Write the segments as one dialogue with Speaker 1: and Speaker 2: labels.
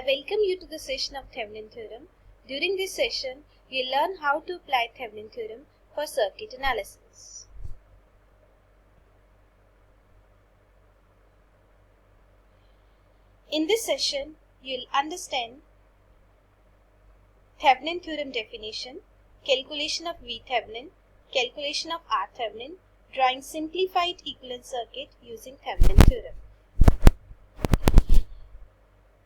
Speaker 1: welcome you to the session of Thevenin Theorem. During this session, you'll learn how to apply Thevenin Theorem for circuit analysis. In this session, you'll understand Thevenin Theorem definition, calculation of VThevenin, calculation of RThevenin, drawing simplified equivalent circuit using Thevenin Theorem.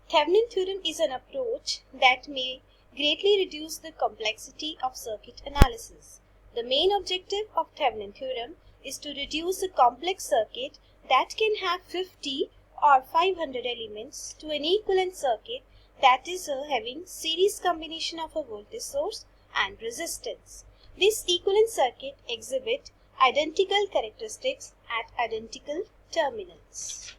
Speaker 1: Thevenin theorem is an approach that may greatly reduce the complexity of circuit analysis. The main objective of Thevenin theorem is to reduce a complex circuit that can have 50 or 500 elements to an equivalent circuit that is having series combination of a voltage source and resistance. This equivalent circuit exhibit identical characteristics at identical terminals.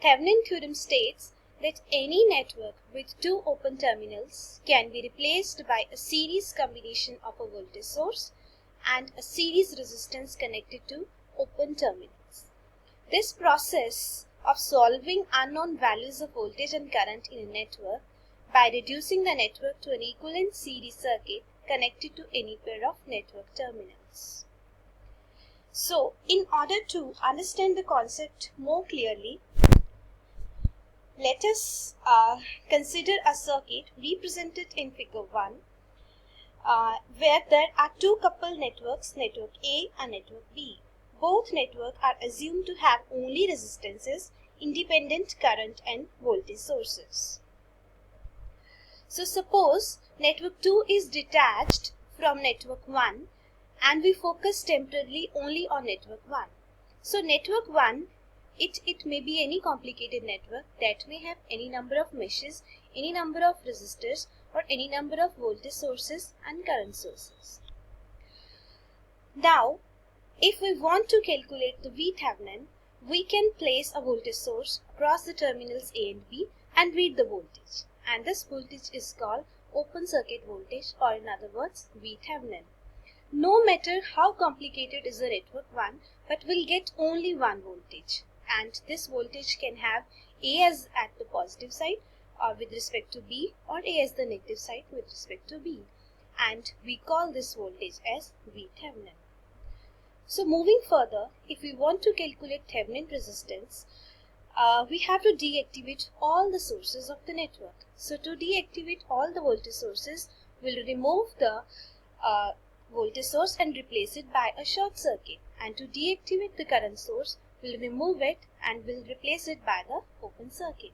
Speaker 1: Thevenin theorem states that any network with two open terminals can be replaced by a series combination of a voltage source and a series resistance connected to open terminals. This process of solving unknown values of voltage and current in a network by reducing the network to an equivalent series circuit connected to any pair of network terminals. So, in order to understand the concept more clearly, let us consider a circuit represented in figure 1 where there are two coupled networks, network A and network B. Both networks are assumed to have only resistances, independent current and voltage sources. So suppose network 2 is detached from network 1 and we focus temporarily only on network 1. So network 1, it may be any complicated network that may have any number of meshes, any number of resistors or any number of voltage sources and current sources. Now, if we want to calculate the VThevenin, we can place a voltage source across the terminals A and B and read the voltage. And this voltage is called open circuit voltage, or in other words, VThevenin. No matter how complicated is the network 1, but we'll get only one voltage. And this voltage can have A as at the positive side or with respect to B, or A as the negative side with respect to B. And we call this voltage as VThevenin. So moving further, if we want to calculate Thevenin resistance, we have to deactivate all the sources of the network. So to deactivate all the voltage sources, we'll remove the voltage source and replace it by a short circuit. And to deactivate the current source, we'll remove it and we'll replace it by the open circuit.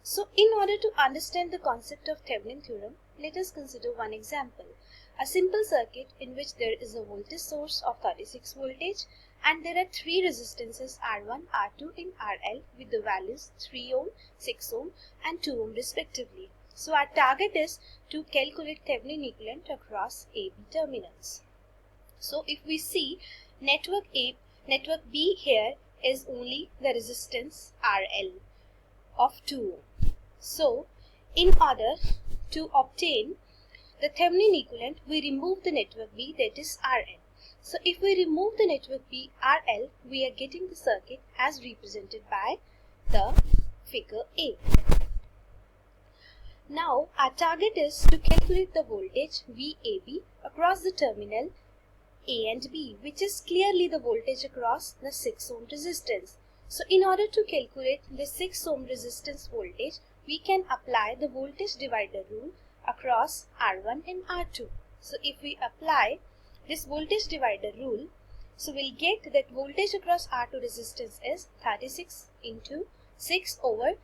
Speaker 1: So in order to understand the concept of Thevenin theorem, let us consider one example. A simple circuit in which there is a voltage source of 36 voltage and there are three resistances R1, R2 and RL with the values 3 ohm, 6 ohm and 2 ohm respectively. So our target is to calculate Thevenin equivalent across AB terminals. So if we see network B here is only the resistance RL of 2 ohm. So in order to obtain the Thevenin equivalent, we remove the network B, that is RL. So if we remove the network B RL, we are getting the circuit as represented by the figure A. Now our target is to calculate the voltage VAB across the terminal A and B, which is clearly the voltage across the 6 ohm resistance. So in order to calculate the 6 ohm resistance voltage, we can apply the voltage divider rule across R1 and R2. So if we apply this voltage divider rule, so we'll get that voltage across R2 resistance is 36 into 6 over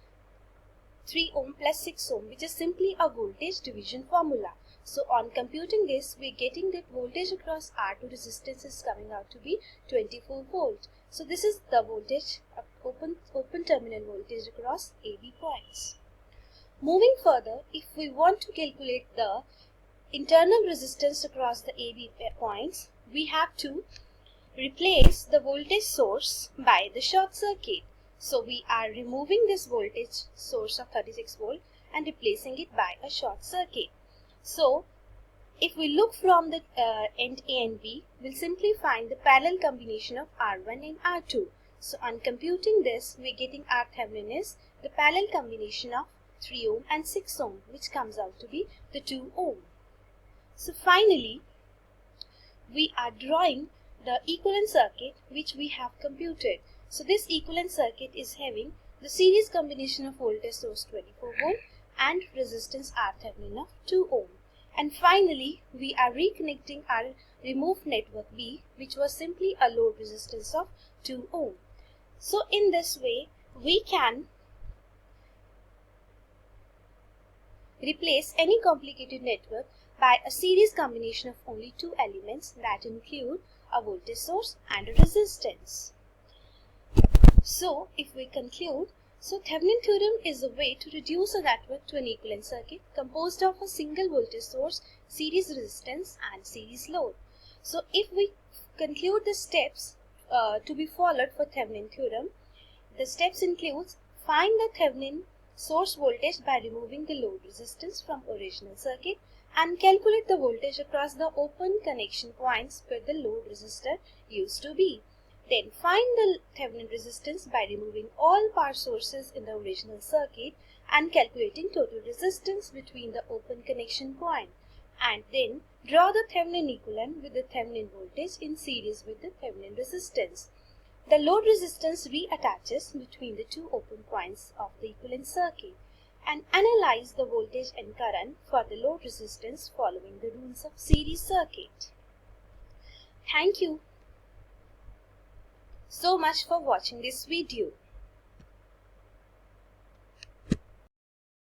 Speaker 1: 3 ohm plus 6 ohm, which is simply a voltage division formula. So on computing this, we're getting that voltage across R2 resistance is coming out to be 24 volt. So this is the voltage, open terminal voltage across AB points. Moving further, if we want to calculate the internal resistance across the AB points, we have to replace the voltage source by the short circuit. So we are removing this voltage source of 36 volt and replacing it by a short circuit. So if we look from the end A and B, we'll simply find the parallel combination of R1 and R2. So on computing this, we're getting R Thevenin is the parallel combination of 3 ohm and 6 ohm, which comes out to be the 2 ohm. So finally, we are drawing the equivalent circuit which we have computed. So this equivalent circuit is having the series combination of voltage source 24 volt and resistance R Thevenin of 2 ohm. And finally, we are reconnecting our removed network B, which was simply a load resistance of 2 ohm. So in this way, we can replace any complicated network by a series combination of only two elements that include a voltage source and a resistance. So if we conclude, Thevenin theorem is a way to reduce a network to an equivalent circuit composed of a single voltage source, series resistance and series load. So if we conclude the steps to be followed for Thevenin theorem, the steps includes find the Thevenin source voltage by removing the load resistance from original circuit and calculate the voltage across the open connection points where the load resistor used to be. Then find the Thevenin resistance by removing all power sources in the original circuit and calculating total resistance between the open connection point. And then draw the Thevenin equivalent with the Thevenin voltage in series with the Thevenin resistance. The load resistance reattaches between the two open points of the equivalent circuit, and analyze the voltage and current for the load resistance following the rules of series circuit. Thank you so much for watching this video.